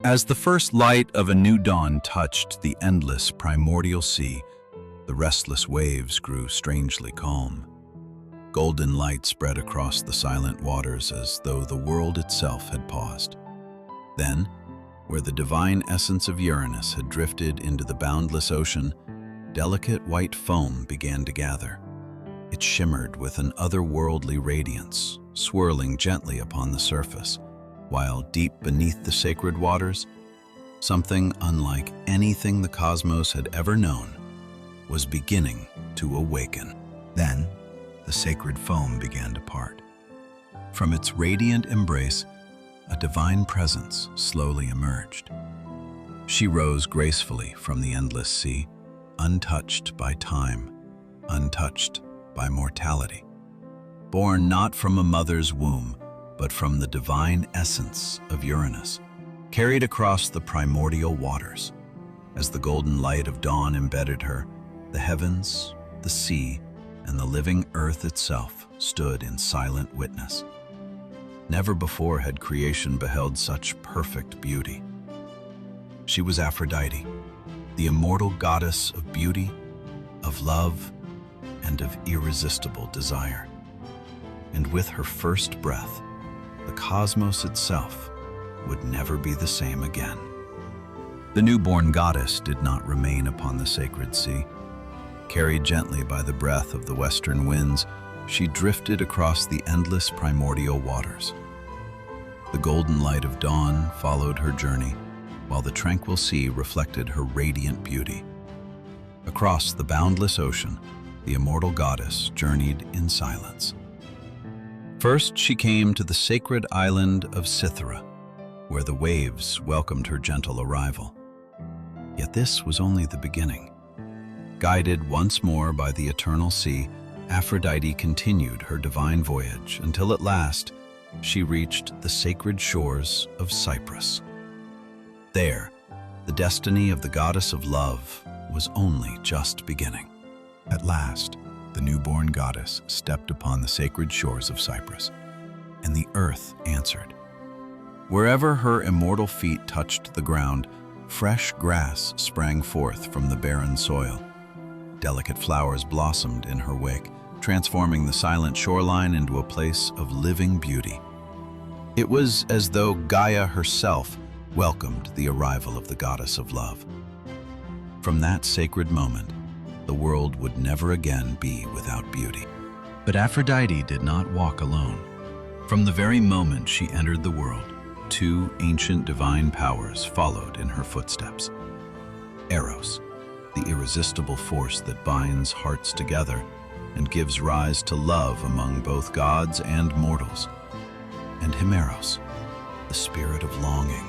As the first light of a new dawn touched the endless primordial sea, the restless waves grew strangely calm. Golden light spread across the silent waters as though the world itself had paused. Then, where the divine essence of Uranus had drifted into the boundless ocean, delicate white foam began to gather. It shimmered with an otherworldly radiance, swirling gently upon the surface, while deep beneath the sacred waters, something unlike anything the cosmos had ever known was beginning to awaken. Then, the sacred foam began to part. From its radiant embrace, a divine presence slowly emerged. She rose gracefully from the endless sea, untouched by time, untouched by mortality. Born not from a mother's womb, but from the divine essence of Uranus, carried across the primordial waters. As the golden light of dawn embedded her, the heavens, the sea, and the living earth itself stood in silent witness. Never before had creation beheld such perfect beauty. She was Aphrodite, the immortal goddess of beauty, of love, and of irresistible desire. And with her first breath, the cosmos itself would never be the same again. The newborn goddess did not remain upon the sacred sea. Carried gently by the breath of the western winds, she drifted across the endless primordial waters. The golden light of dawn followed her journey, while the tranquil sea reflected her radiant beauty. Across the boundless ocean, the immortal goddess journeyed in silence. First, she came to the sacred island of Cythera, where the waves welcomed her gentle arrival. Yet this was only the beginning. Guided once more by the eternal sea, Aphrodite continued her divine voyage until at last she reached the sacred shores of Cyprus. There, the destiny of the goddess of love was only just beginning. At last, the newborn goddess stepped upon the sacred shores of Cyprus, and the earth answered. Wherever her immortal feet touched the ground, fresh grass sprang forth from the barren soil. Delicate flowers blossomed in her wake, transforming the silent shoreline into a place of living beauty. It was as though Gaia herself welcomed the arrival of the goddess of love. From that sacred moment, the world would never again be without beauty. But Aphrodite did not walk alone. From the very moment she entered the world, two ancient divine powers followed in her footsteps. Eros, the irresistible force that binds hearts together and gives rise to love among both gods and mortals. And Himeros, the spirit of longing,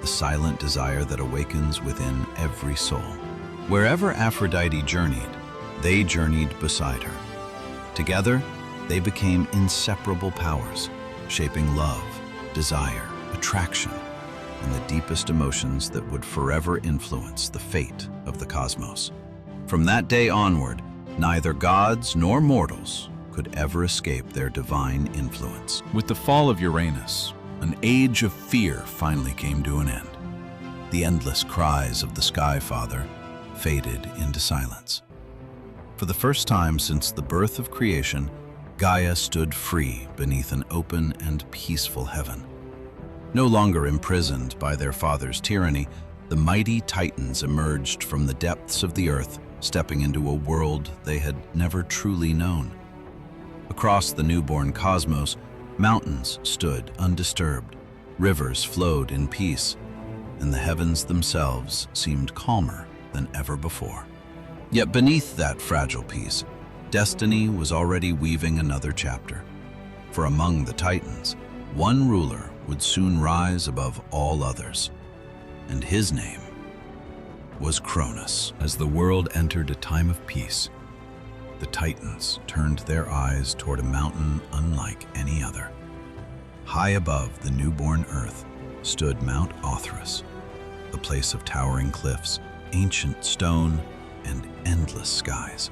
the silent desire that awakens within every soul. Wherever Aphrodite journeyed, they journeyed beside her. Together, they became inseparable powers, shaping love, desire, attraction, and the deepest emotions that would forever influence the fate of the cosmos. From that day onward, neither gods nor mortals could ever escape their divine influence. With the fall of Uranus, an age of fear finally came to an end. The endless cries of the Sky Father faded into silence. For the first time since the birth of creation, Gaia stood free beneath an open and peaceful heaven. No longer imprisoned by their father's tyranny, the mighty Titans emerged from the depths of the earth, stepping into a world they had never truly known. Across the newborn cosmos, mountains stood undisturbed, rivers flowed in peace, and the heavens themselves seemed calmer than ever before. Yet beneath that fragile peace, destiny was already weaving another chapter. For among the Titans, one ruler would soon rise above all others, and his name was Cronus. As the world entered a time of peace, the Titans turned their eyes toward a mountain unlike any other. High above the newborn earth stood Mount Othrys, a place of towering cliffs, ancient stone, and endless skies.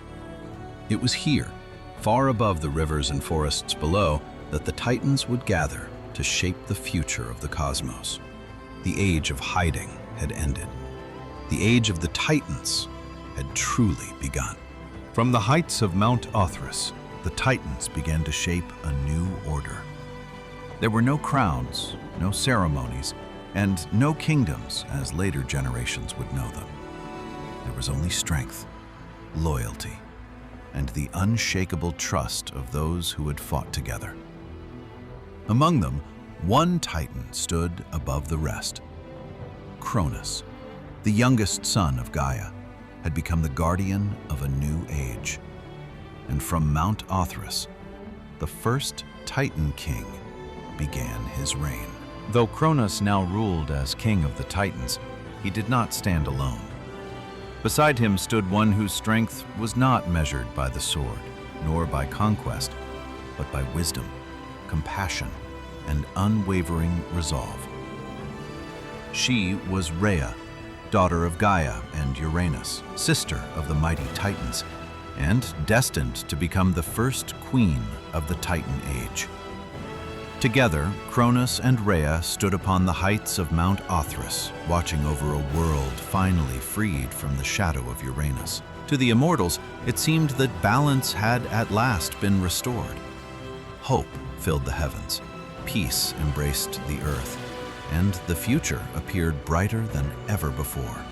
It was here, far above the rivers and forests below, that the Titans would gather to shape the future of the cosmos. The age of hiding had ended. The age of the Titans had truly begun. From the heights of Mount Othrys, the Titans began to shape a new order. There were no crowns, no ceremonies, and no kingdoms as later generations would know them. There was only strength, loyalty, and the unshakable trust of those who had fought together. Among them, one Titan stood above the rest. Cronus, the youngest son of Gaia, had become the guardian of a new age. And from Mount Othrys, the first Titan king began his reign. Though Cronus now ruled as king of the Titans, he did not stand alone. Beside him stood one whose strength was not measured by the sword, nor by conquest, but by wisdom, compassion, and unwavering resolve. She was Rhea, daughter of Gaia and Uranus, sister of the mighty Titans, and destined to become the first queen of the Titan Age. Together, Cronus and Rhea stood upon the heights of Mount Othrys, watching over a world finally freed from the shadow of Uranus. To the immortals, it seemed that balance had at last been restored. Hope filled the heavens, peace embraced the earth, and the future appeared brighter than ever before.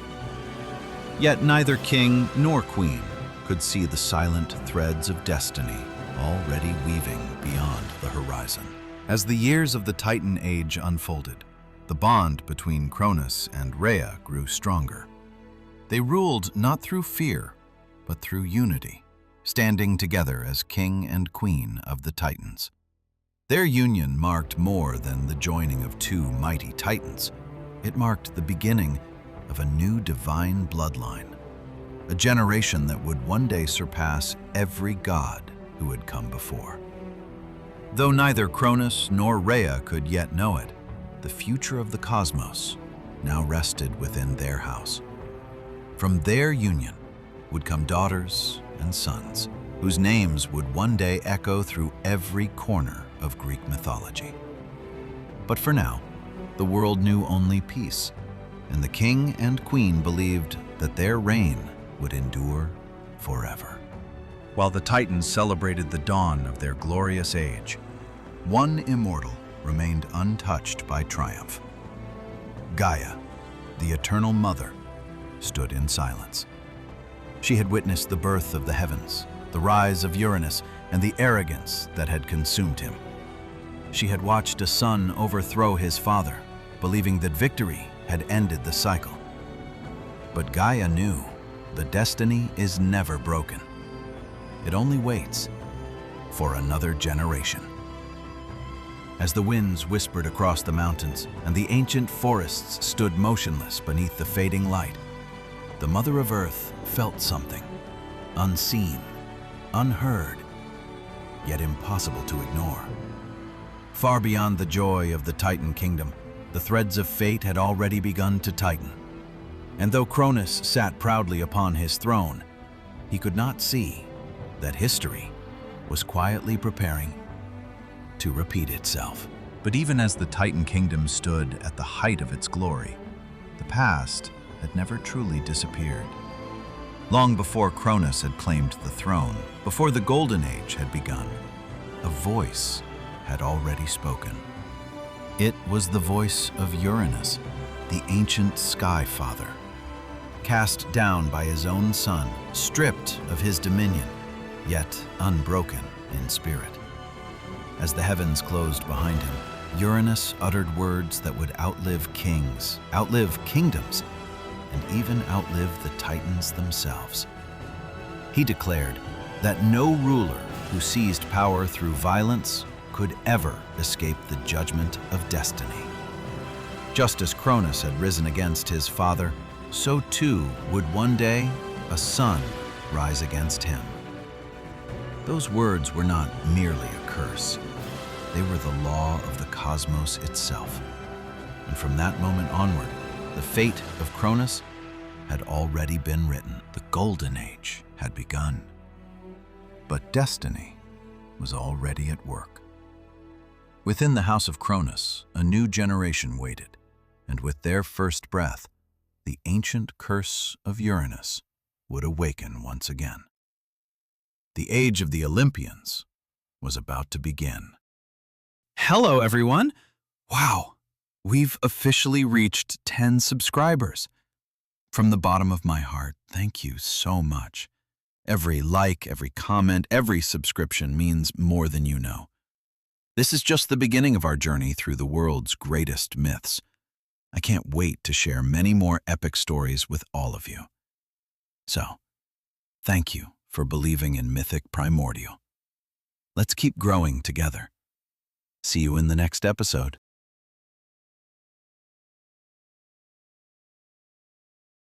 Yet neither king nor queen could see the silent threads of destiny already weaving beyond the horizon. As the years of the Titan Age unfolded, the bond between Cronus and Rhea grew stronger. They ruled not through fear, but through unity, standing together as king and queen of the Titans. Their union marked more than the joining of two mighty Titans. It marked the beginning of a new divine bloodline, a generation that would one day surpass every god who had come before. Though neither Cronus nor Rhea could yet know it, the future of the cosmos now rested within their house. From their union would come daughters and sons, whose names would one day echo through every corner of Greek mythology. But for now, the world knew only peace, and the king and queen believed that their reign would endure forever. While the Titans celebrated the dawn of their glorious age, one immortal remained untouched by triumph. Gaia, the eternal mother, stood in silence. She had witnessed the birth of the heavens, the rise of Uranus, and the arrogance that had consumed him. She had watched a son overthrow his father, believing that victory had ended the cycle. But Gaia knew the destiny is never broken. It only waits for another generation. As the winds whispered across the mountains and the ancient forests stood motionless beneath the fading light, the Mother of Earth felt something, unseen, unheard, yet impossible to ignore. Far beyond the joy of the Titan kingdom, the threads of fate had already begun to tighten. And though Cronus sat proudly upon his throne, he could not see that history was quietly preparing to repeat itself. But even as the Titan kingdom stood at the height of its glory, the past had never truly disappeared. Long before Cronus had claimed the throne, before the Golden Age had begun, a voice had already spoken. It was the voice of Uranus, the ancient Sky Father. Cast down by his own son, stripped of his dominion, yet unbroken in spirit. As the heavens closed behind him, Uranus uttered words that would outlive kings, outlive kingdoms, and even outlive the Titans themselves. He declared that no ruler who seized power through violence could ever escape the judgment of destiny. Just as Cronus had risen against his father, so too would one day a son rise against him. Those words were not merely a curse. They were the law of the cosmos itself. And from that moment onward, the fate of Cronus had already been written. The Golden Age had begun. But destiny was already at work. Within the house of Cronus, a new generation waited, and with their first breath, the ancient curse of Uranus would awaken once again. The age of the Olympians was about to begin. Hello, everyone! Wow, we've officially reached 10 subscribers. From the bottom of my heart, thank you so much. Every like, every comment, every subscription means more than you know. This is just the beginning of our journey through the world's greatest myths. I can't wait to share many more epic stories with all of you. So, thank you for believing in mythic primordial. Let's keep growing together. See you in the next episode.